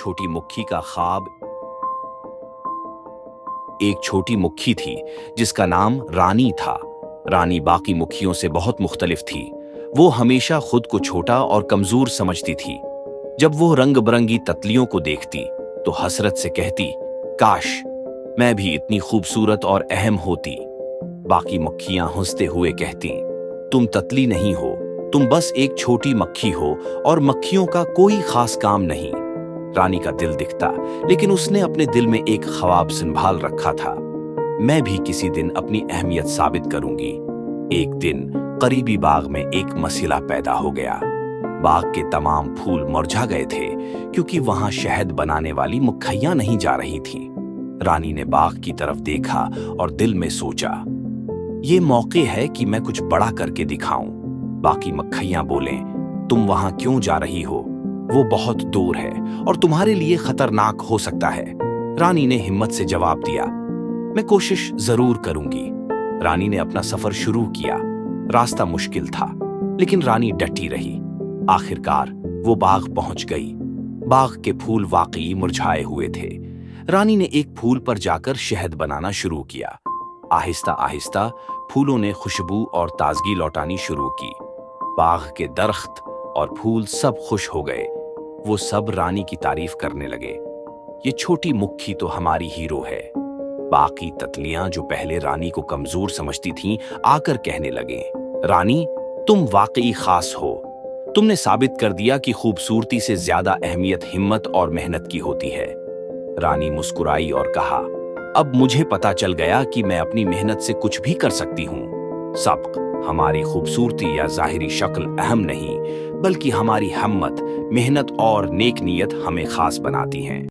छोटी मुक्की का ख्वाब। एक छोटी मुक्की थी जिसका नाम रानी था। रानी बाकी मुक्कियों से बहुत मुख्तलिफ थी। वो हमेशा खुद को छोटा और कमजोर समझती थी। जब वो रंग बिरंगी तितलियों को देखती तो हसरत से कहती, काश मैं भी इतनी खूबसूरत और अहम होती। बाकी मक्खियां हंसते हुए कहती, तुम तितली नहीं हो, तुम बस एक छोटी मक्खी हो और मक्खियों का कोई खास काम नहीं। रानी का दिल दिखता, लेकिन उसने अपने दिल में एक ख्वाब संभाल रखा था। मैं भी किसी दिन अपनी अहमियत साबित करूंगी। एक दिन करीबी बाग में एक मसला पैदा हो गया। बाग के तमाम फूल मुरझा गए थे क्योंकि वहां शहद बनाने वाली मक्खियां नहीं जा रही थीं। रानी ने बाग की तरफ देखा और दिल में सोचा, ये मौके है कि मैं कुछ बड़ा करके दिखाऊं। बाकी मक्खियां बोलें, तुम वहां क्यों जा रही हो? वो बहुत दूर है और तुम्हारे लिए खतरनाक हो सकता है। रानी ने हिम्मत से जवाब दिया, मैं कोशिश जरूर करूंगी। रानी ने अपना सफर शुरू किया। रास्ता मुश्किल था, लेकिन रानी डटी रही। आखिरकार वो बाग पहुंच गई। बाग के फूल वाकई मुरझाए हुए थे। रानी ने एक फूल पर जाकर शहद बनाना शुरू किया। आहिस्ता आहिस्ता फूलों ने खुशबू और ताजगी लौटानी शुरू की। बाग के दरख्त और फूल सब खुश हो गए। वो सब रानी की तारीफ करने लगे। ये छोटी मुक्की तो हमारी हीरो है। बाकी तितलियां जो पहले रानी को कमजोर समझती थीं, आकर कहने लगे, रानी तुम वाकई खास हो। तुमने साबित कर दिया कि खूबसूरती से ज्यादा अहमियत हिम्मत और मेहनत की होती है। रानी मुस्कुराई और कहा, अब मुझे पता चल गया कि मैं अपनी मेहनत से कुछ भी कर सकती हूँ। सबक, हमारी खूबसूरती या जाहिरी शक्ल अहम नहीं, बल्कि हमारी हिम्मत, मेहनत और नेक नीयत हमें खास बनाती हैं।